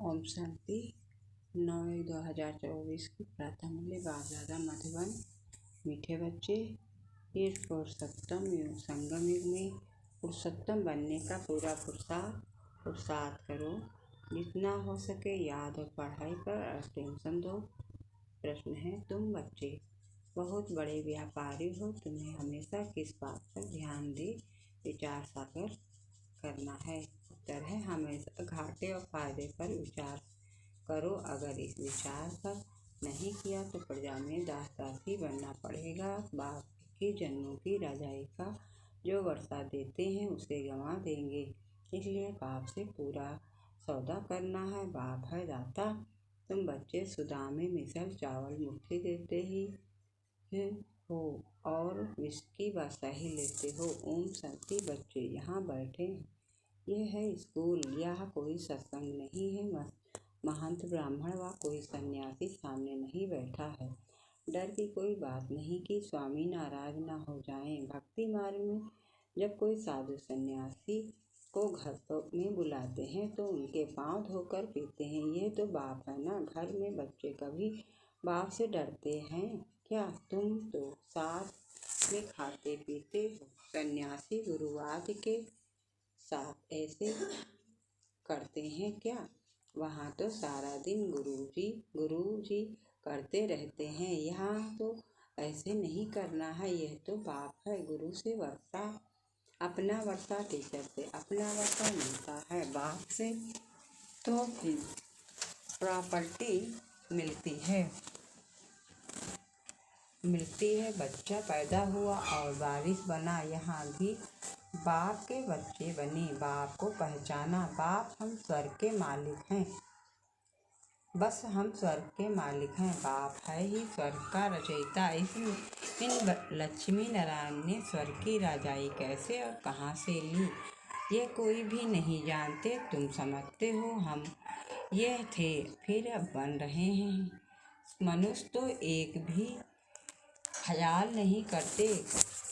ओम शांति। 9/1/2024 की प्रातः मूल्य बाप दादा मधुबन। मीठे बच्चे, इस पुरुषोत्तम युग संगम युग में पुरुषोत्तम बनने का पूरा पुरुषार्थ करो। जितना हो सके याद और पढ़ाई पर अटेंशन दो। प्रश्न है, तुम बच्चे बहुत बड़े व्यापारी हो, तुम्हें हमेशा किस बात पर ध्यान दे विचार सागर करना है? उत्तर है, हमेशा घाटे और फायदे पर विचार करो। अगर इस विचार पर नहीं किया तो प्रजा में दास-दासी बनना पड़ेगा। बाप के जन्मों की रजाई का जो वर्षा देते हैं उसे गंवा देंगे, इसलिए बाप से पूरा सौदा करना है। बाप है दाता, तुम बच्चे सुदामे मिसल चावल मुट्ठी देते ही हो और विष की बादशाही लेते हो। ओम शांति। बच्चे यहाँ बैठे हैं, यह है स्कूल, यह कोई सत्संग नहीं है। महंत ब्राह्मण व कोई सन्यासी सामने नहीं बैठा है। डर की कोई बात नहीं कि स्वामी नाराज न हो जाएं। भक्ति मार्ग में जब कोई साधु सन्यासी को घर में बुलाते हैं तो उनके पांव धोकर पीते हैं। ये तो बाप है ना। घर में बच्चे कभी बाप से डरते हैं क्या? तुम तो साथ में खाते पीते हो। सन्यासी गुरुवाद के साथ ऐसे करते हैं क्या? वहाँ तो सारा दिन गुरुजी करते रहते हैं। यहाँ तो ऐसे नहीं करना है। यह तो बाप है। गुरु से वर्षा, अपना वर्षा टीचर से अपना वर्षा मिलता है। बाप से तो फिर प्रॉपर्टी मिलती है। बच्चा पैदा हुआ और बारिश बना, यहाँ भी बाप के बच्चे बने। बाप को पहचाना। बाप हम स्वर्ग के मालिक हैं, बस हम स्वर्ग के मालिक हैं। बाप है ही स्वर्ग का रचयिता। इन लक्ष्मी नारायण ने स्वर्ग की राजाई कैसे और कहाँ से ली, ये कोई भी नहीं जानते। तुम समझते हो हम ये थे, फिर अब बन रहे हैं। मनुष्य तो एक भी ख्याल नहीं करते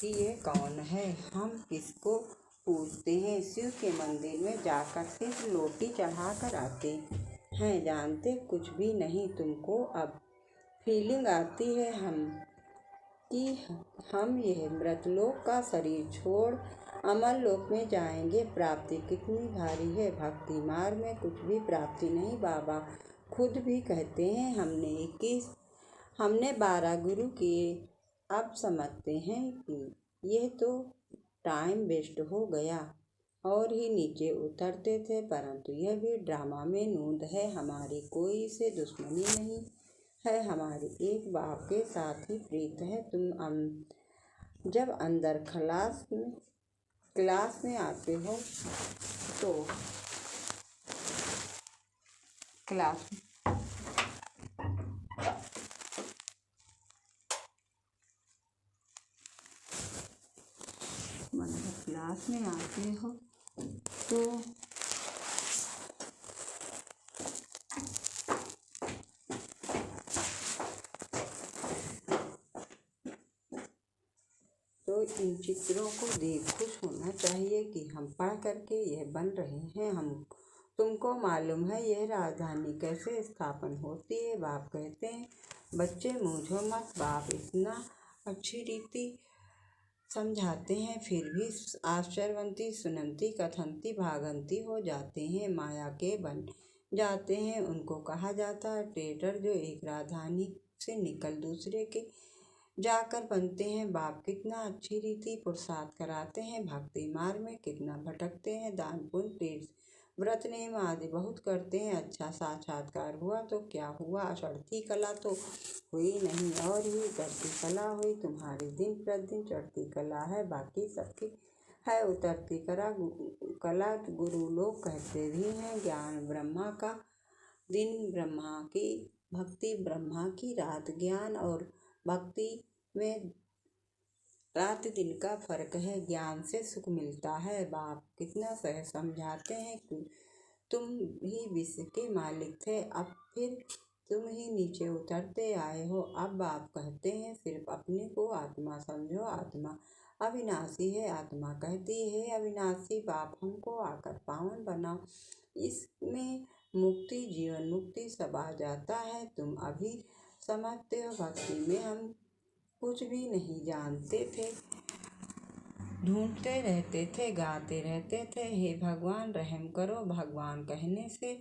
कि ये कौन है, हम किसको पूजते हैं। शिव के मंदिर में जाकर सिर्फ लोटी चढ़ाकर आते हैं, जानते कुछ भी नहीं। तुमको अब फीलिंग आती है कि हम यह मृतलोक का शरीर छोड़ अमर लोक में जाएंगे। प्राप्ति कितनी भारी है। भक्ति मार्ग में कुछ भी प्राप्ति नहीं। बाबा खुद भी कहते हैं, हमने 12 गुरु किए। अब समझते हैं कि यह तो टाइम वेस्ट हो गया और ही नीचे उतरते थे, परंतु यह भी ड्रामा में नूंद है। हमारी कोई से दुश्मनी नहीं है, हमारी एक बाप के साथ ही प्रीत है। तुम जब अंदर क्लास में आते हो तो क्लास में आते हो तो इन चित्रों को देख खुश होना चाहिए कि हम पढ़ करके यह बन रहे हैं। तुमको मालूम है यह राजधानी कैसे स्थापन होती है? बाप कहते हैं, बच्चे मूझो मत। बाप इतना अच्छी रीति समझाते हैं, फिर भी आश्चर्यवंती सुनंती कथंती भागंती हो जाते हैं, माया के बन जाते हैं। उनको कहा जाता है ट्रेडर, जो एक राजधानी से निकल दूसरे के जाकर बनते हैं। बाप कितना अच्छी रीति पुरुषार्थ कराते हैं। भक्ति मार्ग में कितना भटकते हैं। दान पुण्य तीर्थ व्रत नेम आदि बहुत करते हैं। अच्छा साक्षात्कार हुआ तो क्या हुआ, चढ़ती कला तो हुई नहीं और ही चढ़ती कला हुई। तुम्हारी दिन प्रतिदिन चढ़ती कला है, बाकी सबकी है उतरती कला। गुरु लोग कहते भी हैं, ज्ञान ब्रह्मा का दिन, ब्रह्मा की भक्ति ब्रह्मा की रात। ज्ञान और भक्ति में रात दिन का फर्क है। ज्ञान से सुख मिलता है। बाप कितना सह समझाते हैं कि तुम ही विश्व के मालिक थे, अब फिर तुम ही नीचे उतरते आए हो। अब बाप कहते हैं, सिर्फ अपने को आत्मा समझो। आत्मा अविनाशी है। आत्मा कहती है, अविनाशी बाप हमको आकर पावन बनाओ। इसमें मुक्ति, जीवन मुक्ति सब आ जाता है। तुम अभी समझते हो भक्ति में हम कुछ भी नहीं जानते थे, ढूंढते रहते थे, गाते रहते थे, हे भगवान रहम करो। भगवान कहने से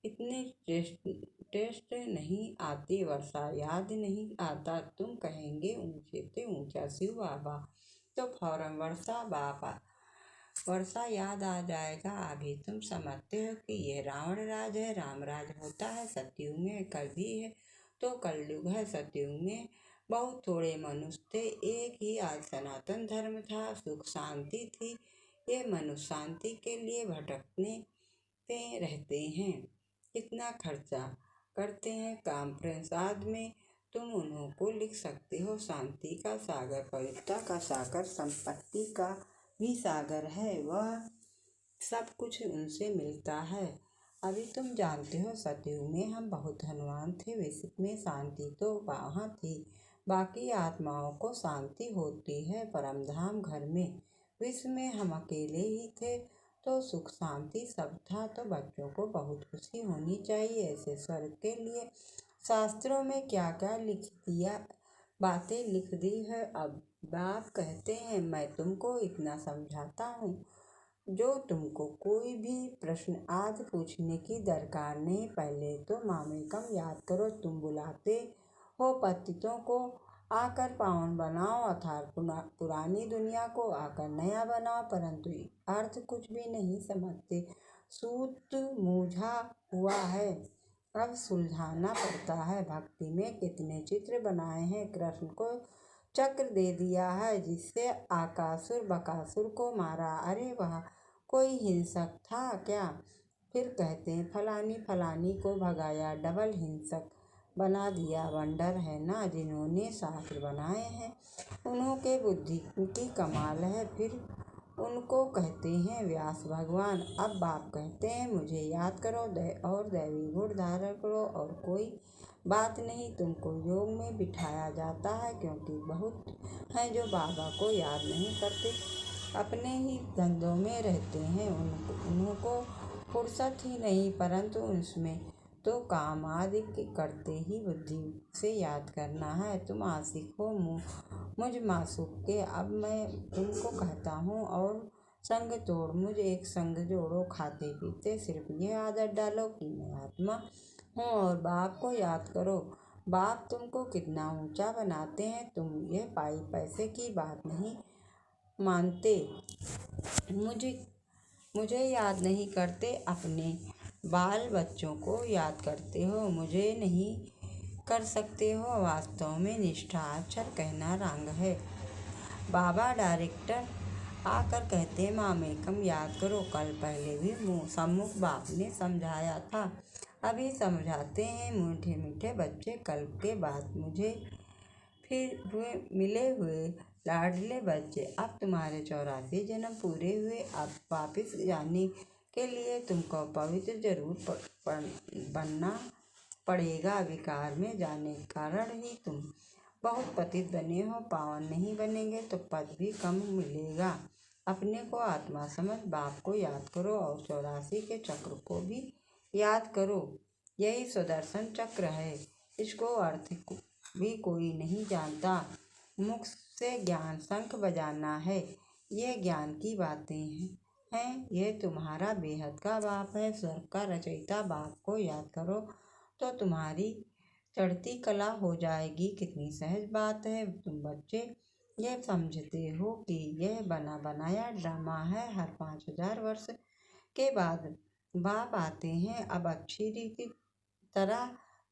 इतने टेस्ट नहीं आती, वर्षा याद नहीं आता। तुम कहेंगे ऊंचे से ऊंचा शिव बाबा, तो फौरन वर्षा याद आ जाएगा। अभी तुम समझते हो कि यह रावण राज है, राम राज होता है सतयुग में, कल भी है तो कलयुग है। सतयुग में बहुत थोड़े मनुष्य थे, एक ही आज सनातन धर्म था, सुख शांति थी। ये मनुष्य शांति के लिए भटकते रहते हैं, कितना खर्चा करते हैं काम प्रसाद में। तुम उन्हों को लिख सकते हो, शांति का सागर, पवित्रता का सागर, संपत्ति का भी सागर है, वह सब कुछ उनसे मिलता है। अभी तुम जानते हो सतयुग में हम बहुत धनवान थे, विश्व में शांति तो वहाँ थी, बाकी आत्माओं को शांति होती है परमधाम घर में। विश्व में हम अकेले ही थे तो सुख शांति सब था, तो बच्चों को बहुत खुशी होनी चाहिए। ऐसे स्वर्ग के लिए शास्त्रों में क्या क्या बातें लिख दी है। अब बाप कहते हैं मैं तुमको इतना समझाता हूँ, जो तुमको कोई भी प्रश्न आज पूछने की दरकार नहीं। पहले तो मामेकम याद करो। तुम बुलाते हो पतितों को आकर पावन बनाओ, अर्थात पुरानी दुनिया को आकर नया बनाओ, परंतु अर्थ कुछ भी नहीं समझते। सूत्र मूझा हुआ है, अब सुलझाना पड़ता है। भक्ति में कितने चित्र बनाए हैं, कृष्ण को चक्र दे दिया है जिससे आकासुर बकासुर को मारा। अरे वह कोई हिंसक था क्या? फिर कहते हैं फलानी फलानी को भगाया, डबल हिंसक बना दिया। वंडर है ना, जिन्होंने शास्त्र बनाए हैं उन्हों के बुद्धि की कमाल है। फिर उनको कहते हैं व्यास भगवान। अब बाप कहते हैं मुझे याद करो और दैवी गुण धारण करो, और कोई बात नहीं। तुमको योग में बिठाया जाता है क्योंकि बहुत हैं जो बाबा को याद नहीं करते, अपने ही धंधों में रहते हैं, उनको फुर्सत ही नहीं, परंतु उसमें तो काम आदि करते ही बुद्धि से याद करना है। तुम आशिक हो मुझ मासूक के, अब मैं तुमको कहता हूँ और संग तोड़ मुझ एक संग जोड़ो। खाते पीते सिर्फ ये आदत डालो कि मैं आत्मा हूँ और बाप को याद करो। बाप तुमको कितना ऊंचा बनाते हैं, तुम ये पाई पैसे की बात नहीं मानते, मुझे याद नहीं करते, अपने बाल बच्चों को याद करते हो, मुझे नहीं कर सकते हो। वास्तव में निष्ठा अक्षर कहना रंग है। बाबा डायरेक्टर आकर कहते मामेकम याद करो। कल पहले भी सम्मुख बाप ने समझाया था, अभी समझाते हैं मीठे मीठे बच्चे। कल के बाद मुझे फिर मिले हुए लाडले बच्चे, अब तुम्हारे 84 जन्म पूरे हुए। अब वापिस जाने के लिए तुमको पवित्र जरूर बनना पड़ेगा। विकार में जाने के कारण ही तुम बहुत पतित बने हो, पावन नहीं बनेंगे तो पद भी कम मिलेगा। अपने को आत्मा समझ बाप को याद करो और 84 के चक्र को भी याद करो। यही सुदर्शन चक्र है, इसको अर्थ भी कोई नहीं जानता। मुख से ज्ञान शंख बजाना है, ये ज्ञान की बातें हैं। ये तुम्हारा बेहद का बाप है, स्वर्ग का रचयिता। बाप को याद करो तो तुम्हारी चढ़ती कला हो जाएगी। कितनी सहज बात है। तुम बच्चे ये समझते हो कि यह बना बनाया ड्रामा है। हर 5000 वर्ष के बाद बाप आते हैं। अब अच्छी रीति तरह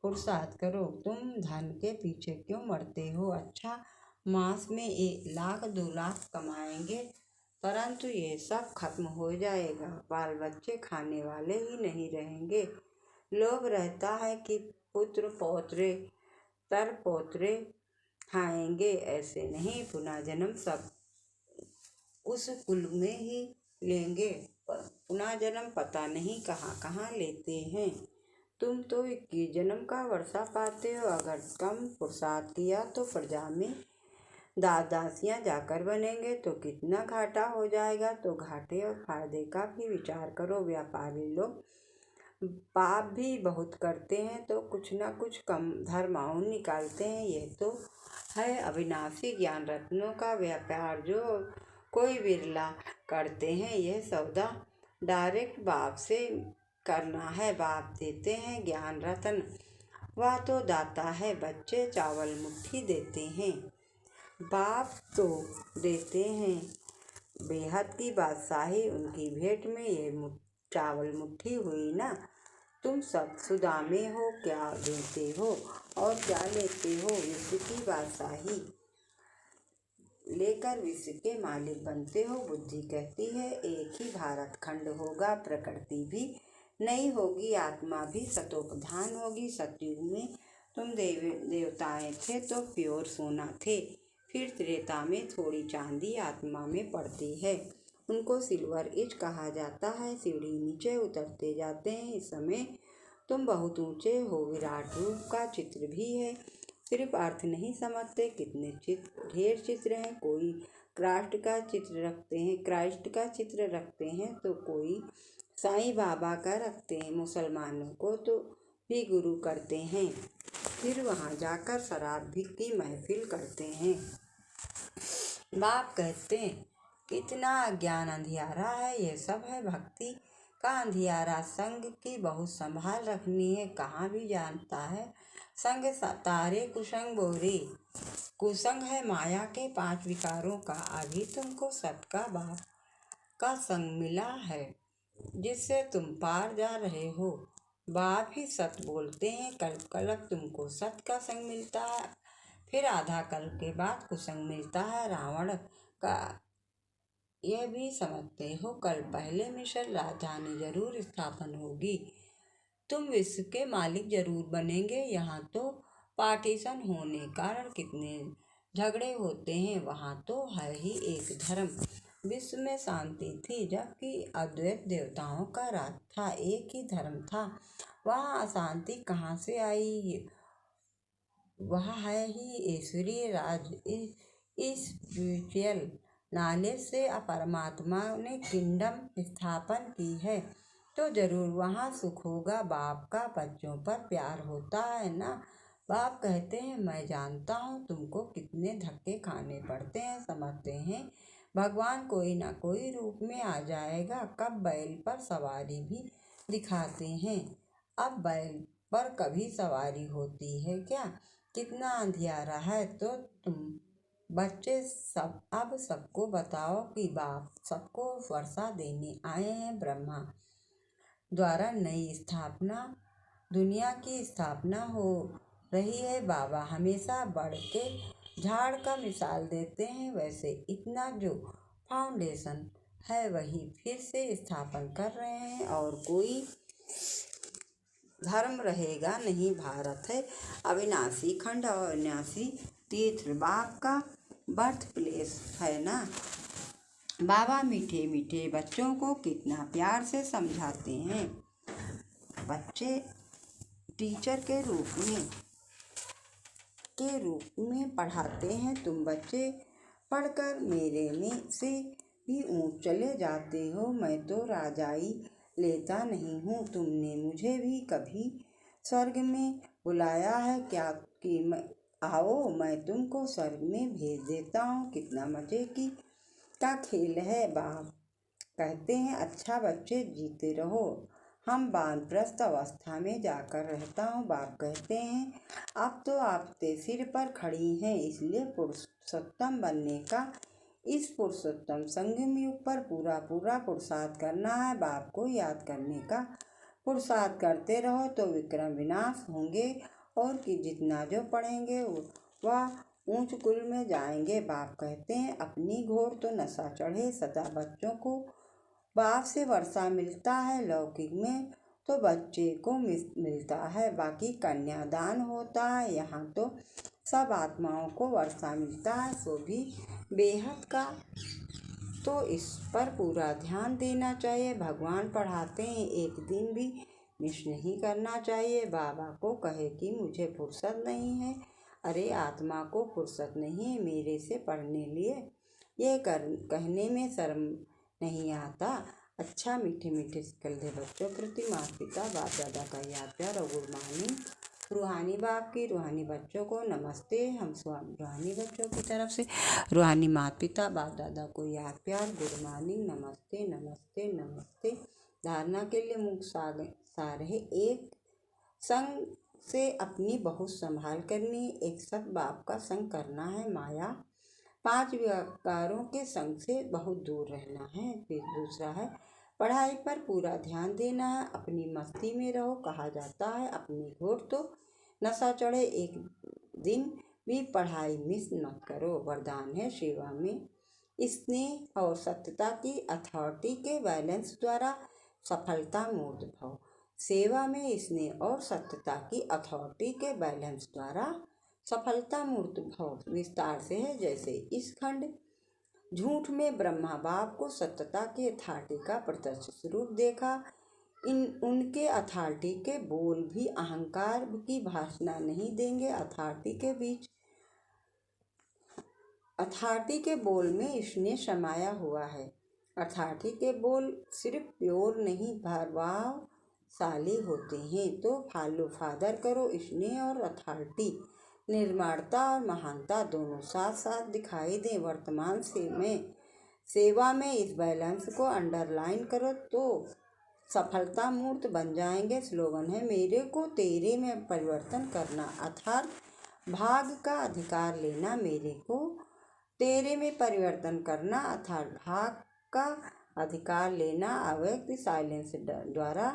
पुरुषार्थ करो। तुम धन के पीछे क्यों मरते हो? अच्छा, मास में 1 लाख 2 लाख कमाएंगे, परंतु ये सब खत्म हो जाएगा। बाल बच्चे खाने वाले ही नहीं रहेंगे। लोभ रहता है कि पुत्र पौत्रे तर पौत्रे खाएंगे, ऐसे नहीं। पुनः जन्म सब उस कुल में ही लेंगे। पुनः जन्म पता नहीं कहाँ कहाँ लेते हैं। तुम तो 21 जन्म का वर्षा पाते हो। अगर कम पुरुषार्थ किया तो प्रजा में दासियाँ जाकर बनेंगे तो कितना घाटा हो जाएगा। तो घाटे और फायदे का भी विचार करो। व्यापारी लोग पाप भी बहुत करते हैं तो कुछ ना कुछ कम धर्माउन निकालते हैं। ये तो है अविनाशी ज्ञान रत्नों का व्यापार जो कोई बिरला करते हैं। यह सौदा डायरेक्ट बाप से करना है। बाप देते हैं ज्ञान रत्न, वह तो दाता है। बच्चे चावल मुट्ठी देते हैं, बाप तो देते हैं बेहद की बादशाही। उनकी भेंट में ये चावल मुट्ठी हुई ना। तुम सब सुदामे हो, क्या देते हो और क्या लेते हो? विश्व की बादशाही लेकर विश्व के मालिक बनते हो। बुद्धि कहती है एक ही भारत खंड होगा, प्रकृति भी नहीं होगी, आत्मा भी सतोप्रधान होगी। सतयुग में तुम देवताएं थे तो प्योर सोना थे, फिर त्रेता में थोड़ी चांदी आत्मा में पड़ती है, उनको सिल्वर एज कहा जाता है। सीढ़ी नीचे उतरते जाते हैं, इस समय तुम बहुत ऊंचे हो। विराट रूप का चित्र भी है, सिर्फ अर्थ नहीं समझते। कितने ढेर चित्र हैं, कोई क्राइस्ट का चित्र रखते हैं तो कोई साईं बाबा का रखते हैं। मुसलमानों को तो भी गुरु करते हैं, फिर वहाँ जाकर शराब भी की महफिल करते हैं। बाप कहते हैं कितना अज्ञान अंधियारा है, ये सब है भक्ति का अंधियारा। संग की बहुत संभाल रखनी है, कहाँ भी जानता है संग तारे कुसंग बोरे। कुसंग है माया के 5 विकारों का। अभी तुमको सत का बाप का संग मिला है, जिससे तुम पार जा रहे हो। बाप ही सत बोलते हैं, कल्प कल्प तुमको सत का संग मिलता है, फिर आधा कल्प के बाद कुसंग मिलता है। रावण का यह भी समझते हो, कल पहले मिस्र राजधानी जरूर स्थापन होगी, तुम विश्व के मालिक जरूर बनेंगे। यहाँ तो पार्टीशन होने कारण कितने झगड़े होते हैं, वहाँ तो है ही एक धर्म। विश्व में शांति थी जबकि अद्वैत देवताओं का राज था, एक ही धर्म था, वहाँ अशांति कहाँ से आई? वह है ही ईश्वरीय राज। इस स्पिरिचुअल नॉलेज से परमात्मा ने किंगडम स्थापन की है तो जरूर वहाँ सुख होगा। बाप का बच्चों पर प्यार होता है ना। बाप कहते हैं मैं जानता हूँ तुमको कितने धक्के खाने पड़ते हैं। समझते हैं भगवान कोई ना कोई रूप में आ जाएगा। कब बैल पर सवारी भी दिखाते हैं, अब बैल पर कभी सवारी होती है क्या? कितना अंधियारा है। तो तुम बच्चे सब अब सबको बताओ कि बाप सबको वर्षा देने आए हैं। ब्रह्मा द्वारा नई स्थापना, दुनिया की स्थापना हो रही है। बाबा हमेशा बढ़ के झाड़ का मिसाल देते हैं, वैसे इतना जो फाउंडेशन है वही फिर से स्थापन कर रहे हैं और कोई धर्म रहेगा नहीं। भारत है अविनाशी खंड और अविनाशी तीर्थ, बाप का बर्थ प्लेस है ना। बाबा मीठे मीठे बच्चों को कितना प्यार से समझाते हैं। बच्चे टीचर के रूप में पढ़ाते हैं। तुम बच्चे पढ़कर मेरे में से भी ऊंच चले जाते हो। मैं तो राजाई लेता नहीं हूँ, तुमने मुझे भी कभी स्वर्ग में बुलाया है क्या कि आओ मैं तुमको स्वर्ग में भेज देता हूँ। कितना मजे का खेल है। बाप कहते हैं अच्छा बच्चे जीते रहो, हम वानप्रस्थ अवस्था में जाकर रहता हूँ। बाप कहते हैं अब तो आप सिर पर खड़ी हैं, इसलिए पुरुषोत्तम बनने का, इस पुरुषोत्तम संगम युग पर पूरा पुरुषार्थ करना है। बाप को याद करने का पुरुषार्थ करते रहो तो विक्रम विनाश होंगे और कि जितना जो पढ़ेंगे वह ऊंच कुल में जाएंगे। बाप कहते हैं अपनी घोर तो नशा चढ़े सदा बच्चों को बाप से वर्षा मिलता है। लौकिक में तो बच्चे को मिलता है, बाकी कन्यादान होता है। यहाँ तो सब आत्माओं को वर्षा मिलता है, सो भी बेहद का। तो इस पर पूरा ध्यान देना चाहिए। भगवान पढ़ाते हैं, एक दिन भी मिस नहीं करना चाहिए। बाबा को कहे कि मुझे फुर्सत नहीं है, अरे आत्मा को फुर्सत नहीं है मेरे से पढ़ने लिए, ये कहने में शर्म नहीं आता। अच्छा मीठे मीठे सिकल दे बच्चों प्रति माता पिता बाप दादा का याद प्यार और गुड मॉर्निंग। रूहानी बाप की रूहानी बच्चों को नमस्ते। हम स्वामी रूहानी बच्चों की तरफ से रूहानी माता पिता बाप दादा को याद प्यार गुड मॉर्निंग नमस्ते नमस्ते नमस्ते। धारणा के लिए मुख सारे एक संग से अपनी बहुत संभाल करनी, एक सत बाप का संग करना है माया 5 विकारों के संग से बहुत दूर रहना है। फिर दूसरा है पढ़ाई पर पूरा ध्यान देना है, अपनी मस्ती में रहो कहा जाता है, अपनी घोट तो नशा चढ़े एक दिन भी पढ़ाई मिस मत करो। वरदान है सेवा में स्नेह और सत्यता की अथॉरिटी के बैलेंस द्वारा सफलता मूर्त भाव। सेवा में स्नेह और सत्यता की अथॉरिटी के बैलेंस द्वारा सफलता मूर्त भाव विस्तार से है। जैसे इस खंड झूठ में ब्रह्मा बाप को सत्यता की अथॉरिटी का प्रत्यक्ष स्वरूप देखा। उनके अथॉरिटी के बोल भी अहंकार की भाषा नहीं देंगे। अथॉरिटी के बोल में स्नेह समाया हुआ है। अथॉरिटी के बोल सिर्फ प्योर नहीं प्रभावशाली होते हैं। तो फॉलो फादर करो। स्नेह और अथॉरिटी निर्माणता और महानता दोनों साथ साथ दिखाई दें। वर्तमान सेवा में इस बैलेंस को अंडरलाइन करो तो सफलता मूर्त बन जाएंगे। स्लोगन है मेरे को तेरे में परिवर्तन करना अर्थात भाग का अधिकार लेना। मेरे को तेरे में परिवर्तन करना अर्थात भाग का अधिकार लेना। अव्यक्त साइलेंस द्वारा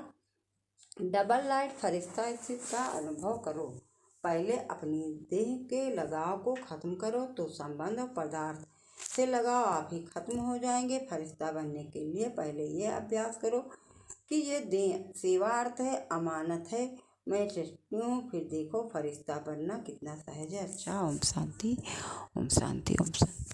डबल लाइट फरिश्ता स्थिति का अनुभव करो। पहले अपनी देह के लगाव को खत्म करो तो संबंध और पदार्थ से लगाव आप ही खत्म हो जाएंगे। फरिश्ता बनने के लिए पहले ये अभ्यास करो कि ये देह सेवार्थ है, अमानत है, मैं चलती हूँ। फिर देखो फरिश्ता बनना कितना सहज है। अच्छा, ओम शांति ओम शांति ओम शांति।